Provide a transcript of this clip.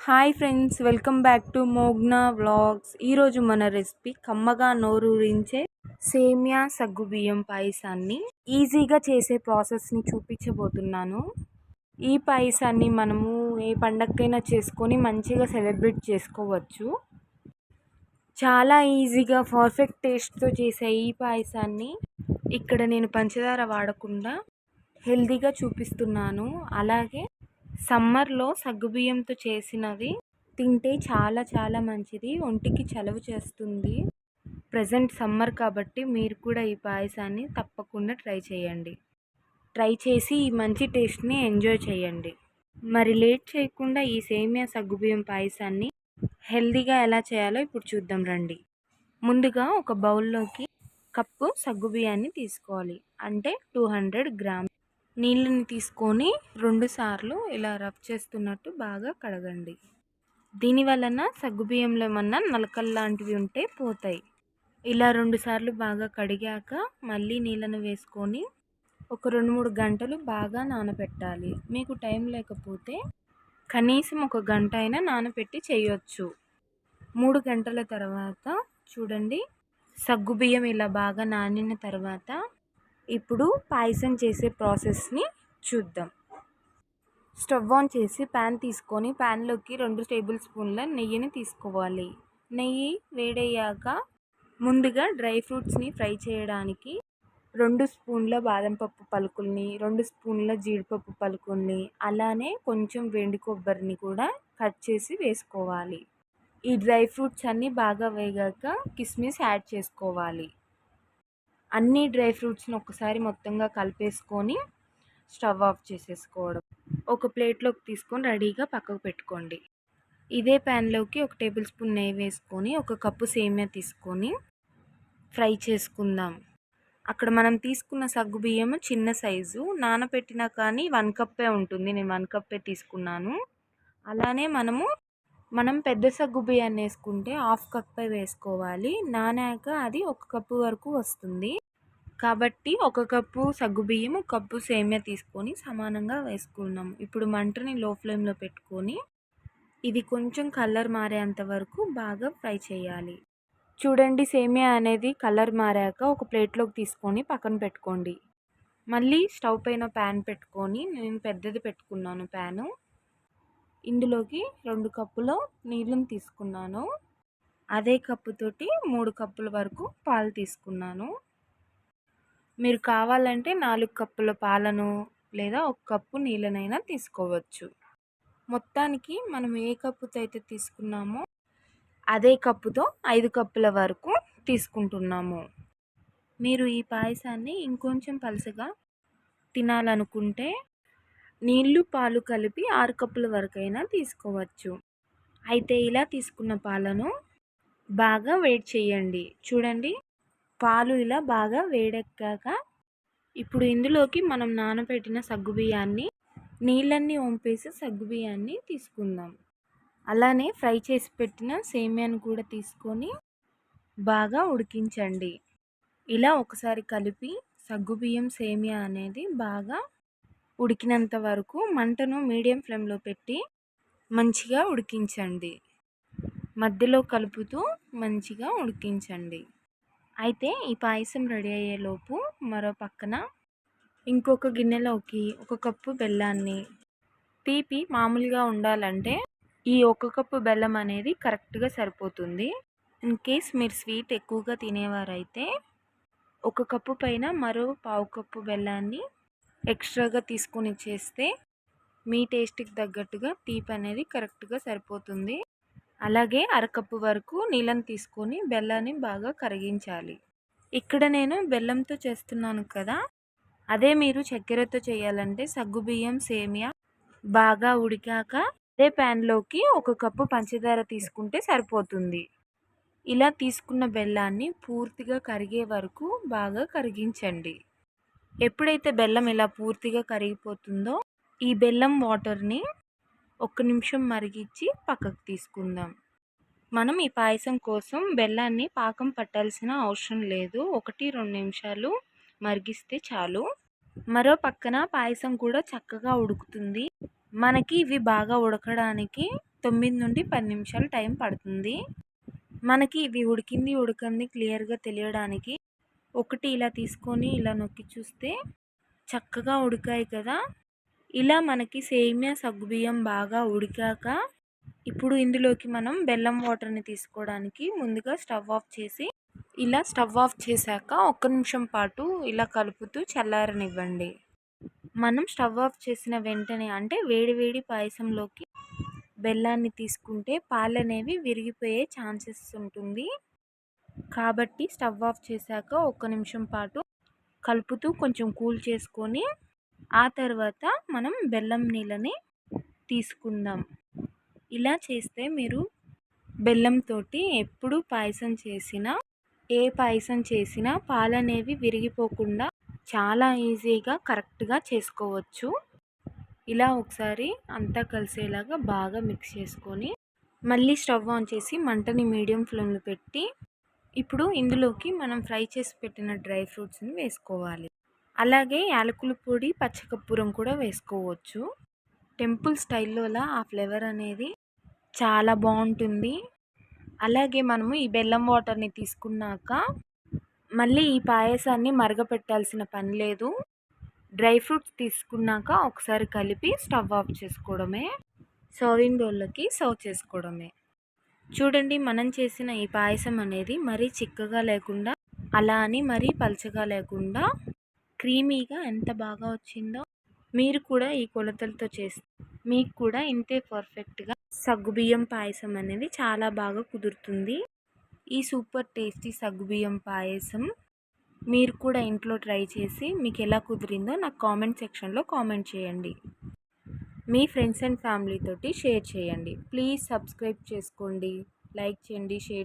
Hi friends, welcome back to Mogna vlogs. ఈరోజు మన recipe కమ్మగా నోరూరించే సేమియా సగ్గుబియ్యం పాయసాన్ని ఈజీగా చేసే ప్రాసెస్ని చూపించబోతున్నాను. ఈ పాయసాన్ని మనము ఏ పండగకైనా చేసుకొని మంచిగా సెలబ్రేట్ చేసుకోవచ్చు. చాలా ఈజీగా పర్ఫెక్ట్ టేస్ట్తో చేసే ఈ పాయసాన్ని ఇక్కడ నేను పంచదార వాడకుండా హెల్తీగా చూపిస్తున్నాను. అలాగే సమ్మర్లో సగ్గుబియ్యంతో చేసినవి తింటే చాలా చాలా మంచిది, ఒంటికి చలవ చేస్తుంది. ప్రజెంట్ సమ్మర్ కాబట్టి మీరు కూడా ఈ పాయసాన్ని తప్పకుండా ట్రై చేయండి. ట్రై చేసి ఈ మంచి టేస్ట్ని ఎంజాయ్ చేయండి. మరి లేట్ చేయకుండా ఈ సేమియా సగ్గుబియ్యం పాయసాన్ని హెల్తీగా ఎలా చేయాలో ఇప్పుడు చూద్దాం రండి. ముందుగా ఒక బౌల్లోకి కప్పు సగ్గుబియ్యాన్ని తీసుకోవాలి, అంటే 200 గ్రామ్. నీళ్ళని తీసుకొని 2 సార్లు ఇలా రబ్ చేస్తున్నట్టు బాగా కడగండి. దీని వలన సగ్గుబియ్యంలో ఏమన్నా నలకలు లాంటివి ఉంటే పోతాయి. ఇలా 2 సార్లు బాగా కడిగాక మళ్ళీ నీళ్ళను వేసుకొని ఒక 2-3 గంటలు బాగా నానబెట్టాలి. మీకు టైం లేకపోతే కనీసం 1 గంట అయినా నానబెట్టి చేయొచ్చు. 3 గంటల తర్వాత చూడండి, సగ్గుబియ్యం ఇలా బాగా నానిన తర్వాత ఇప్పుడు పాయసం చేసే ప్రాసెస్ని చూద్దాం. స్టవ్ ఆన్ చేసి ప్యాన్ తీసుకొని ప్యాన్లోకి 2 టేబుల్ స్పూన్ల నెయ్యిని తీసుకోవాలి. నెయ్యి వేడయ్యాక ముందుగా డ్రై ఫ్రూట్స్ని ఫ్రై చేయడానికి 2 స్పూన్ల బాదం పప్పు పలుకుల్ని, 2 స్పూన్ల జీడిపప్పు పలుకుల్ని, అలానే కొంచెం వెండి కొబ్బరిని కూడా కట్ చేసి వేసుకోవాలి. ఈ డ్రై ఫ్రూట్స్ అన్నీ బాగా వేగాక కిస్మిస్ యాడ్ చేసుకోవాలి. అన్ని డ్రై ఫ్రూట్స్ని ఒకసారి మొత్తంగా కలిపేసుకొని స్టవ్ ఆఫ్ చేసేసుకోవడం. ఒక ప్లేట్లోకి తీసుకొని రెడీగా పక్కకు పెట్టుకోండి. ఇదే ప్యాన్లోకి 1 టేబుల్ స్పూన్ నెయ్యి వేసుకొని 1 కప్పు సేమియా తీసుకొని ఫ్రై చేసుకుందాం. అక్కడ మనం తీసుకున్న సగ్గుబియ్యం చిన్న సైజు, నానబెట్టినా కానీ 1 కప్పే ఉంటుంది. నేను 1 కప్పే తీసుకున్నాను. అలానే మనం పెద్ద సగ్గుబియ్యాన్ని వేసుకుంటే 1/2 కప్పే వేసుకోవాలి. నానాక అది 1 కప్పు వరకు వస్తుంది. కాబట్టి 1 కప్పు సగ్గుబియ్యం, 1 కప్పు సేమియా తీసుకొని సమానంగా వేసుకున్నాం. ఇప్పుడు మంటని లో ఫ్లేమ్లో పెట్టుకొని ఇది కొంచెం కలర్ మారేంత వరకు బాగా ఫ్రై చేయాలి. చూడండి, సేమియా అనేది కలర్ మారాక ఒక ప్లేట్లోకి తీసుకొని పక్కన పెట్టుకోండి. మళ్ళీ స్టవ్ పైన ప్యాన్ పెట్టుకొని, నేను పెద్దది పెట్టుకున్నాను ప్యాను, ఇందులోకి 2 కప్పుల నీళ్ళని తీసుకున్నాను. అదే కప్పుతోటి 3 కప్పుల వరకు పాలు తీసుకున్నాను. మీరు కావాలంటే 4 కప్పుల పాలను లేదా 1 కప్పు నీళ్ళనైనా తీసుకోవచ్చు. మొత్తానికి మనం ఏ కప్పుతో అయితే తీసుకున్నామో అదే కప్పుతో 5 కప్పుల వరకు తీసుకుంటున్నాము. మీరు ఈ పాయసాన్ని ఇంకొంచెం పలుచగా తినాలనుకుంటే నీళ్ళు పాలు కలిపి 6 కప్పుల వరకైనా తీసుకోవచ్చు. అయితే ఇలా తీసుకున్న పాలను బాగా వేడి చేయండి. చూడండి, పాలు ఇలా బాగా వేడెక్కాక ఇప్పుడు ఇందులోకి మనం నానబెట్టిన సగ్గుబియ్యాన్ని, నీళ్ళన్నీ వంపేసి సగ్గుబియ్యాన్ని తీసుకుందాం. అలానే ఫ్రై చేసి పెట్టిన సేమియాను కూడా తీసుకొని బాగా ఉడికించండి. ఇలా ఒకసారి కలిపి సగ్గుబియ్యం సేమియా అనేది బాగా ఉడికినంత వరకు మంటను మీడియం ఫ్లేమ్లో పెట్టి మంచిగా ఉడికించండి. మధ్యలో కలుపుతూ మంచిగా ఉడికించండి. అయితే ఈ పాయసం రెడీ అయ్యేలోపు మరో పక్కన ఇంకొక గిన్నెలోకి 1 కప్పు బెల్లాన్ని, తీపి మామూలుగా ఉండాలంటే ఈ 1 కప్పు బెల్లం అనేది కరెక్ట్గా సరిపోతుంది. ఇన్ కేస్ మీరు స్వీట్ ఎక్కువగా తినేవారైతే 1 కప్పు పైన మరో 1/2 కప్పు బెల్లాన్ని ఎక్స్ట్రాగా తీసుకొని చేస్తే మీ టేస్ట్కి తగ్గట్టుగా తీపి అనేది కరెక్ట్గా సరిపోతుంది. అలాగే 1/2 కప్పు వరకు నీళ్ళని తీసుకొని బెల్లాన్ని బాగా కరిగించాలి. ఇక్కడ నేను బెల్లంతో చేస్తున్నాను కదా, అదే మీరు చక్కెరతో చేయాలంటే సగ్గుబియ్యం సేమియా బాగా ఉడికాక అదే ప్యాన్లోకి 1 కప్పు పంచదార తీసుకుంటే సరిపోతుంది. ఇలా తీసుకున్న బెల్లాన్ని పూర్తిగా కరిగే వరకు బాగా కరిగించండి. ఎప్పుడైతే బెల్లం ఇలా పూర్తిగా కరిగిపోతుందో ఈ బెల్లం వాటర్ని 1 నిమిషం మరిగించి పక్కకు తీసుకుందాం. మనం ఈ పాయసం కోసం బెల్లాన్ని పాకం పట్టాల్సిన అవసరం లేదు. 1-2 నిమిషాలు మరిగిస్తే చాలు. మరో పక్కన పాయసం కూడా చక్కగా ఉడుకుతుంది. మనకి ఇవి బాగా ఉడకడానికి 9 నుండి 10 నిమిషాలు టైం పడుతుంది. మనకి ఇవి ఉడికింది ఉడకంది క్లియర్గా తెలియడానికి ఒకటి ఇలా తీసుకొని ఇలా నొక్కి చూస్తే చక్కగా ఉడికాయి కదా. ఇలా మనకి సేమియా సగ్గుబియ్యం బాగా ఉడికాక ఇప్పుడు ఇందులోకి మనం బెల్లం వాటర్ని తీసుకోవడానికి ముందుగా స్టవ్ ఆఫ్ చేసి ఇలా స్టవ్ ఆఫ్ చేశాక 1 నిమిషం పాటు ఇలా కలుపుతూ చల్లారనివ్వండి. మనం స్టవ్ ఆఫ్ చేసిన వెంటనే అంటే వేడి వేడి పాయసంలోకి బెల్లాన్ని తీసుకుంటే పాలనేవి విరిగిపోయే ఛాన్సెస్ ఉంటుంది. కాబట్టి స్టవ్ ఆఫ్ చేశాక 1 నిమిషం పాటు కలుపుతూ కొంచెం కూల్ చేసుకొని ఆ తర్వాత మనం బెల్లం నీళ్ళని తీసుకుందాం. ఇలా చేస్తే మీరు బెల్లంతో ఎప్పుడు పాయసం చేసినా ఏ పాయసం చేసినా పాలనేవి విరిగిపోకుండా చాలా ఈజీగా కరెక్ట్గా చేసుకోవచ్చు. ఇలా ఒకసారి అంతా కలిసేలాగా బాగా మిక్స్ చేసుకొని మళ్ళీ స్టవ్ ఆన్ చేసి మంటని మీడియం ఫ్లేమ్లో పెట్టి ఇప్పుడు ఇందులోకి మనం ఫ్రై చేసి పెట్టిన డ్రై ఫ్రూట్స్ని వేసుకోవాలి. అలాగే యాలకుల పొడి పచ్చకర్పూరం కూడా వేసుకోవచ్చు. టెంపుల్ స్టైల్లో ఆ ఫ్లేవర్ అనేది చాలా బాగుంటుంది. అలాగే మనము ఈ బెల్లం వాటర్ని తీసుకున్నాక మళ్ళీ ఈ పాయసాన్ని మరగపెట్టాల్సిన పని లేదు. డ్రై ఫ్రూట్స్ తీసుకున్నాక ఒకసారి కలిపి స్టవ్ ఆఫ్ చేసుకోవడమే, సర్వింగ్ బౌల్లోకి సర్వ్ చేసుకోవడమే. చూడండి, మనం చేసిన ఈ పాయసం అనేది మరీ చిక్కగా లేకుండా అలా అని మరీ పల్చగా లేకుండా క్రీమీగా ఎంత బాగా వచ్చిందో. మీరు కూడా ఈ కొలతలతో చేస్తే మీకు కూడా ఇంతే పర్ఫెక్ట్గా సగ్గుబియ్యం పాయసం అనేది చాలా బాగా కుదురుతుంది. ఈ సూపర్ టేస్టీ సగ్గుబియ్యం పాయసం మీరు కూడా ఇంట్లో ట్రై చేసి మీకు ఎలా కుదిరిందో నాకు కామెంట్ సెక్షన్లో కామెంట్ చేయండి. మీ ఫ్రెండ్స్ అండ్ ఫ్యామిలీ తోటి షేర్ చేయండి. ప్లీజ్ సబ్స్క్రైబ్ చేసుకోండి, లైక్ చేయండి, షేర్